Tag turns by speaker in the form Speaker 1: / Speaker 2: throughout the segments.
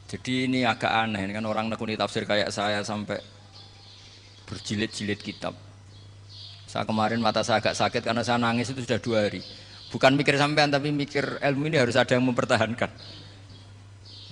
Speaker 1: Jadi ini agak aneh, ini kan orang nekuni tafsir kayak saya sampai berjilid-jilid kitab. Saya kemarin mata saya agak sakit karena saya nangis itu sudah 2 hari. Bukan mikir sampean tapi mikir ilmu ini harus ada yang mempertahankan.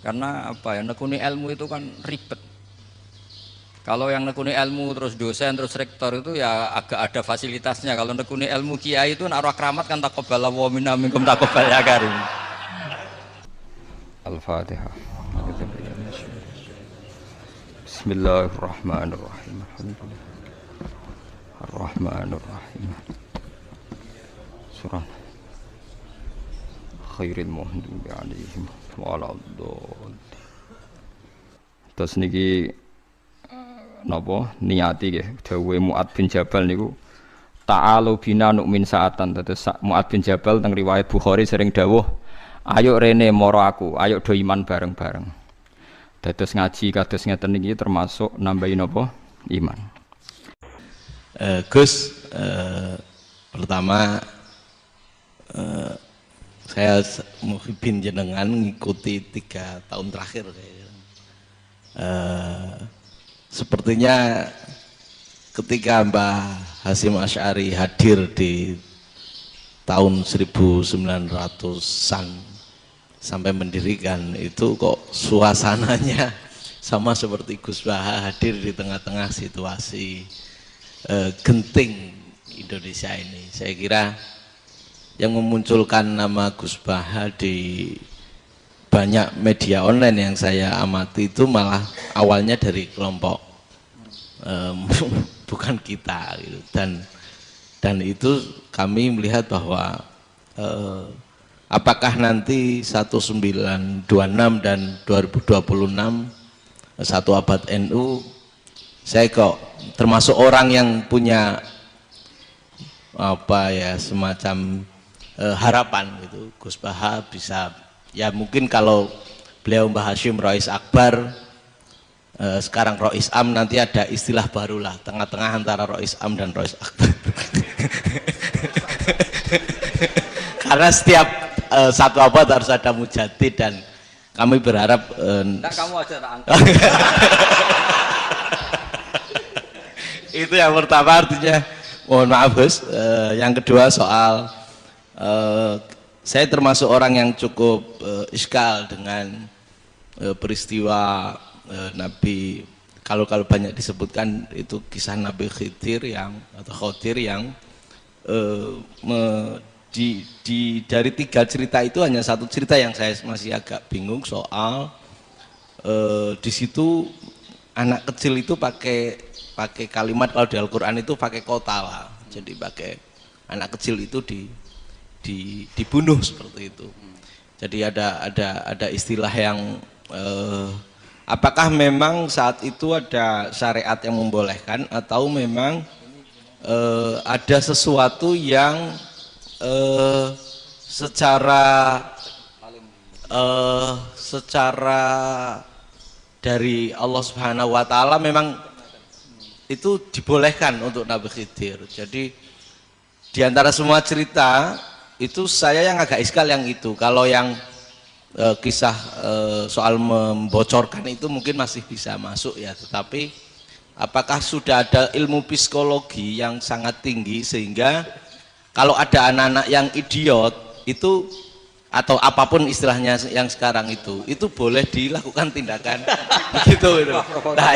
Speaker 1: Karena apa ya, nekuni ilmu itu kan ribet. Kalau yang nekuni ilmu terus dosen terus rektor itu ya agak ada fasilitasnya. Kalau nekuni ilmu kiai itu naruh keramat kan taqabbala wa minna minkum taqabbal ya karim. Al-Fatihah. Bismillahirrahmanirrahim. Ar-Rahmanirrahim. Surah Khairil Muhdubi alaihim waladhdallin. Terus niki napa niati nggih dawuhe Mu'ad bin Jabal niku ta'alu bina nu'min sa'atan. Terus Mu'ad bin Jabal teng riwayat Bukhari sering dawuh, ayo rene moro aku, ayo do iman bareng-bareng. Dados ngaji kados ngeten iki termasuk nambahi napa? Iman.
Speaker 2: Gus, pertama saya muhibin jenengan ngikuti 3 tahun terakhir kayaknya. Sepertinya ketika Mbah Hasyim Asy'ari hadir di tahun 1900-an sampai mendirikan itu kok suasananya sama seperti Gus Baha hadir di tengah-tengah situasi genting Indonesia ini. Saya kira yang memunculkan nama Gus Baha di banyak media online yang saya amati itu malah awalnya dari kelompok bukan kita gitu. Dan itu kami melihat bahwa apakah nanti 1926 dan 2026 satu abad NU, saya kok termasuk orang yang punya apa ya semacam harapan gitu Gus Baha bisa, ya mungkin kalau beliau Mbah Hasyim Rois Akbar, sekarang Rois Am, nanti ada istilah barulah tengah-tengah antara Rois Am dan Rois Akbar. Karena setiap satu abad harus ada mujadid dan kami berharap
Speaker 1: Nah, kamu aja tak angkat.
Speaker 2: Itu yang pertama, artinya mohon maaf Gus. Yang kedua soal saya termasuk orang yang cukup iskal dengan peristiwa Nabi, kalau banyak disebutkan itu kisah Nabi Khidir yang atau Khodir yang dari 3 cerita itu hanya 1 cerita yang saya masih agak bingung soal di situ anak kecil itu pakai kalimat, kalau di Al-Quran itu pakai kotala, jadi pakai anak kecil itu dibunuh seperti itu. Jadi ada istilah yang apakah memang saat itu ada syariat yang membolehkan atau memang ada sesuatu yang secara dari Allah Subhanahu wa taala memang itu dibolehkan untuk Nabi Khidir. Jadi di antara semua cerita itu saya yang agak iskal yang itu. Kalau yang kisah soal membocorkan itu mungkin masih bisa masuk ya, tetapi apakah sudah ada ilmu psikologi yang sangat tinggi sehingga kalau ada anak-anak yang idiot itu atau apapun istilahnya yang sekarang itu boleh dilakukan tindakan begitu gitu. Nah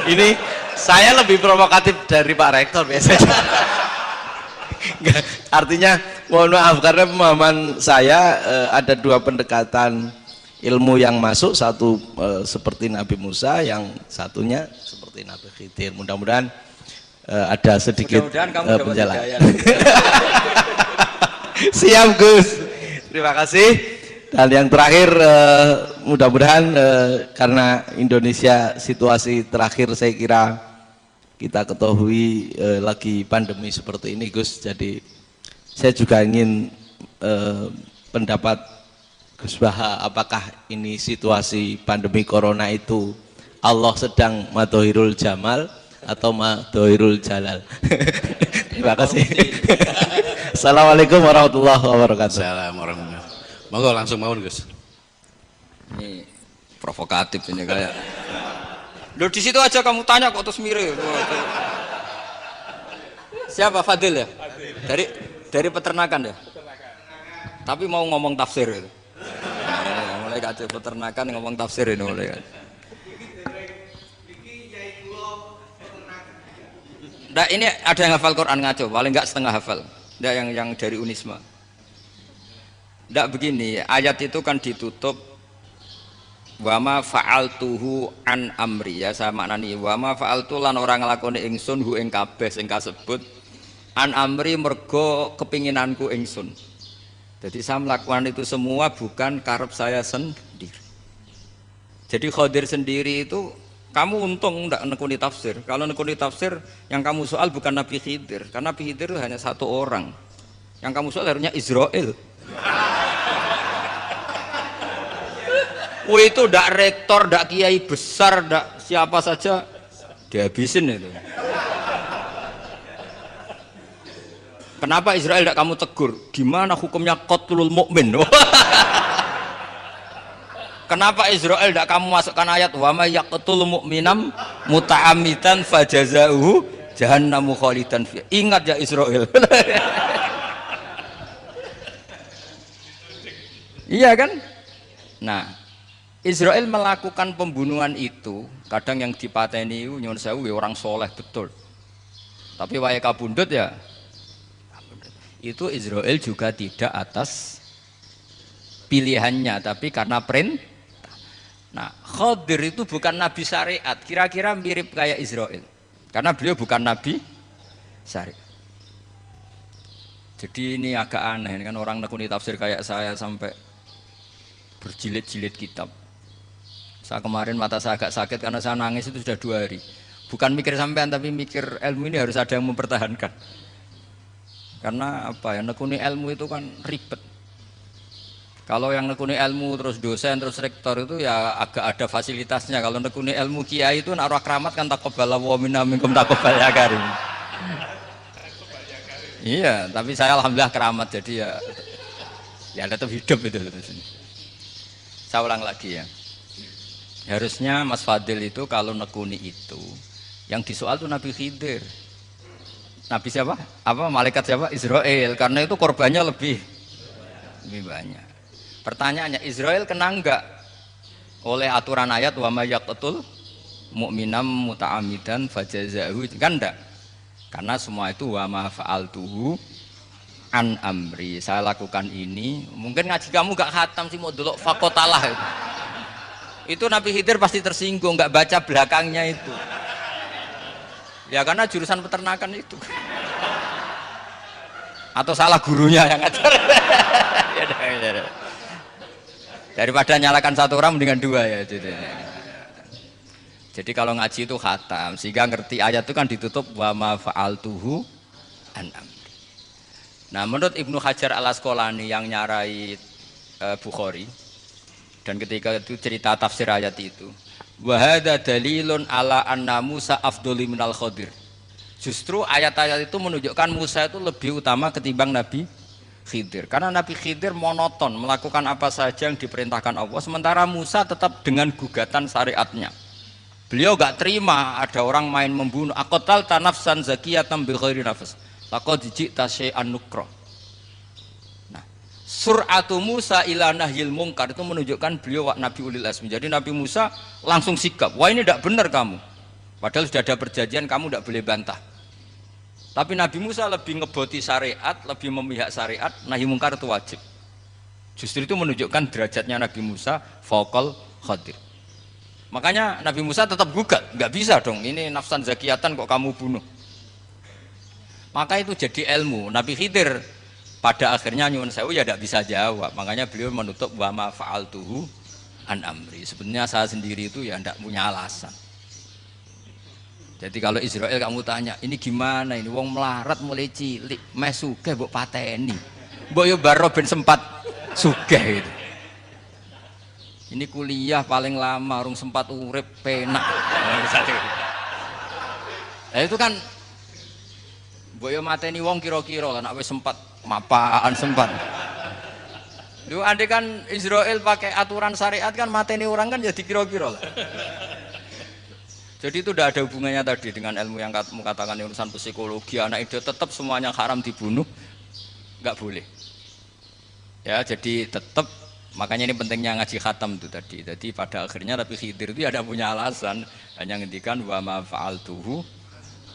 Speaker 2: ini saya lebih provokatif dari Pak Rektor biasanya. Artinya mohon maaf karena pemahaman saya ada 2 pendekatan ilmu yang masuk, satu seperti Nabi Musa, yang satunya seperti Nabi Khidir. Mudah-mudahan ada sedikit penjelasan. Siap Gus, terima kasih. Dan yang terakhir mudah-mudahan karena Indonesia situasi terakhir saya kira kita ketahui lagi pandemi seperti ini Gus, jadi saya juga ingin pendapat Gus Baha, apakah ini situasi pandemi corona itu Allah sedang madhohirul jamal atau madhohirul jalal? Terima kasih. Assalamualaikum warahmatullahi wabarakatuh.
Speaker 3: Assalamualaikum warahmatullahi wabarakatuh. Monggo langsung mawon Gus.
Speaker 1: Ini Provokatif ini kayak. Loh di situ aja kamu tanya kok terus mirip. Siapa Fadil ya? Dari peternakan ya? Tapi mau ngomong tafsir itu. Mulai kacau peternakan ngomong tafsir ini mulai. Nah, ini ada yang hafal Quran ngaco, paling enggak setengah hafal. Nah, yang dari Unisma. Nggak begini, ayat itu kan ditutup wama fa'altuhu an amri, ya saya maknani wama fa'altu lan orang nglakoni ingsun hu ing kabeh sing kasebut an amri mergo kepinginanku ingsun. Jadi saya melakukan itu semua bukan karep saya sendiri. Jadi Khadir sendiri itu kamu untung ndak nekuni tafsir. Kalau nekuni tafsir yang kamu soal bukan Nabi Khidir, karena Nabi Khidir itu hanya satu orang. Yang kamu soal harusnya Israel. Wah itu ndak rektor, ndak kiai besar, ndak siapa saja dihabisin itu. Kenapa Israel ndak kamu tegur? Gimana hukumnya qatlul mukmin? Kenapa Israel tidak kamu masukkan ayat wa may yaqtul mu'minam muta'ammidan fajazauhu jahannamu khalidan fiha. Ingat ya Israel. Iya kan? Nah, Israel melakukan pembunuhan itu, kadang yang dipateni nyuwun sewu orang soleh betul. Tapi wae kabundut ya. Itu Israel juga tidak atas pilihannya, tapi karena perintah. Nah, Khadir itu bukan nabi syariat, kira-kira mirip kayak Israel, karena beliau bukan nabi syariat. Jadi ini agak aneh, kan orang nekuni tafsir kayak saya sampai berjilid-jilid kitab. Saya kemarin mata saya agak sakit karena saya nangis itu sudah 2 hari. Bukan mikir sampean, tapi mikir ilmu ini harus ada yang mempertahankan. Karena apa ya, nekuni ilmu itu kan ribet. Kalau yang nekuni ilmu terus dosen terus rektor itu ya agak ada fasilitasnya. Kalau nekuni ilmu kiai itu nak keramat kan taqabbala wa minna minkum taqabbal ya karim. Iya, tapi saya alhamdulillah keramat jadi ya tetap hidup itu. Saya ulang lagi ya. Harusnya Mas Fadil itu kalau nekuni itu yang disoal itu Nabi Khidir. Nabi siapa? Apa malaikat siapa? Israel. Karena itu korbannya lebih banyak. Pertanyaannya, Israel kena enggak oleh aturan ayat wa may yaqtul mu'minam muta'ammidan fajazaahu? Kan enggak. Karena semua itu wa ma fa'altuhu an amri. Saya lakukan ini. Mungkin ngaji kamu enggak khatam sih, mau delok fakotalah itu. Itu Nabi Khidir pasti tersinggung, enggak baca belakangnya itu. Ya karena jurusan peternakan itu. Atau salah gurunya yang ngajar. Daripada nyalakan satu orang mendingan 2 ya. Jadi kalau ngaji itu khatam, sehingga ngerti ayat itu kan ditutup wa ma fa'altuhu an amri. Nah, menurut Ibnu Hajar Al-Asqalani yang nyarai Bukhari, dan ketika itu cerita tafsir ayat itu, wa hadza dalilun ala anna Musa afdhali minal Khadir. Justru ayat-ayat itu menunjukkan Musa itu lebih utama ketimbang Nabi Khidir, karena Nabi Khidir monoton melakukan apa saja yang diperintahkan Allah, sementara Musa tetap dengan gugatan syariatnya. Beliau gak terima ada orang main membunuh. Aqtal tanafsan zakiyatan bi ghairi nafs laqad ji'ta syai'an nukra. Nah, sur'atu Musa ila nahyil munkar itu menunjukkan beliau Nabi ulil azmi. Jadi Nabi Musa langsung sikap, wah ini tidak benar kamu, padahal sudah ada perjanjian, kamu tidak boleh bantah. Tapi Nabi Musa lebih ngeboti syariat, lebih memihak syariat, nahi mungkar itu wajib. Justru itu menunjukkan derajatnya Nabi Musa fauqal Khadir. Makanya Nabi Musa tetap gugat, nggak bisa dong, ini nafsan zakiyatan kok kamu bunuh. Maka itu jadi ilmu. Nabi Khidir pada akhirnya nyuwun sewu ya tidak bisa jawab. Makanya beliau menutup wa ma fa'altuhu an amri. Sebenarnya saya sendiri itu ya tidak punya alasan. Jadi kalau Israel kamu tanya, ini gimana ini wong melarat mulai cilik, meh sugih mbok pateni. Mbok yo baro ben sempat sugih gitu. Ini kuliah paling lama urung sempat urip penak. Nah, itu kan mbok yo mateni wong kira-kira lah nek wis sempat mapaan sempat. Lu andai kan Israel pakai aturan syariat kan mateni orang kan ya dikira-kira lah. Jadi itu tidak ada hubungannya tadi dengan ilmu yang kamu katakan urusan psikologi anak itu tetap semuanya haram dibunuh, nggak boleh. Ya jadi tetap makanya ini pentingnya ngaji khatam itu tadi. Jadi pada akhirnya Nabi Khidir itu ada punya alasan hanya ngendikan wa ma fa'altuhu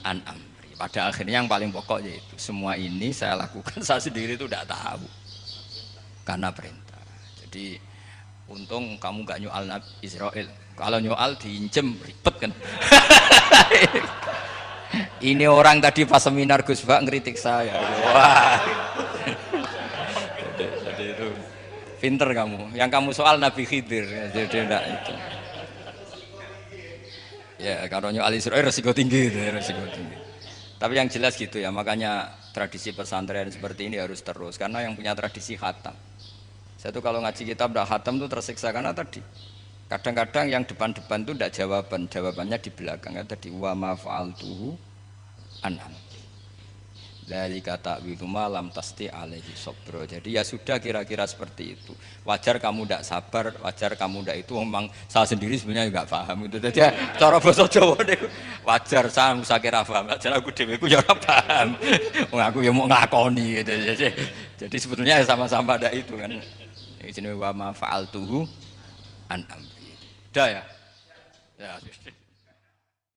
Speaker 1: an amri. Pada akhirnya yang paling pokok yaitu semua ini saya lakukan saya sendiri itu tidak tahu karena perintah. Jadi untung kamu nggak nyoal Nabi Israel. Kalau nyoal diinjem ribet kan. Ini orang tadi pas seminar Gus Bak ngeritik saya. Wah. Jadi itu pinter kamu. Yang kamu soal Nabi Khidir. Jadi enggak itu. Ya kalau nyoal Israel resiko tinggi, resiko tinggi. Tapi yang jelas gitu ya. Makanya tradisi pesantren seperti ini harus terus. Karena yang punya tradisi khatam. Saya tuh kalau ngaji kitab udah khatam tuh tersiksa karena tadi kadang-kadang yang depan-depan tuh tidak jawabannya di belakang ya tadi wa ma fa'altuhu an amri. Dzalika ta'wilu ma lam tasti alaihi sabra. Jadi ya sudah kira-kira seperti itu. Wajar kamu tidak sabar, wajar kamu tidak itu memang saya sendiri sebenarnya enggak paham itu. Jadi cara basa Jawa niku wajar saya kira paham, wajar aku dhewe ku ya ora paham. Wong aku ya mau nglakoni gitu. Jadi sebetulnya sama-sama ada itu kan. Ini jenenge wa ma fa'altuhu an amri. Udah ya? Ya.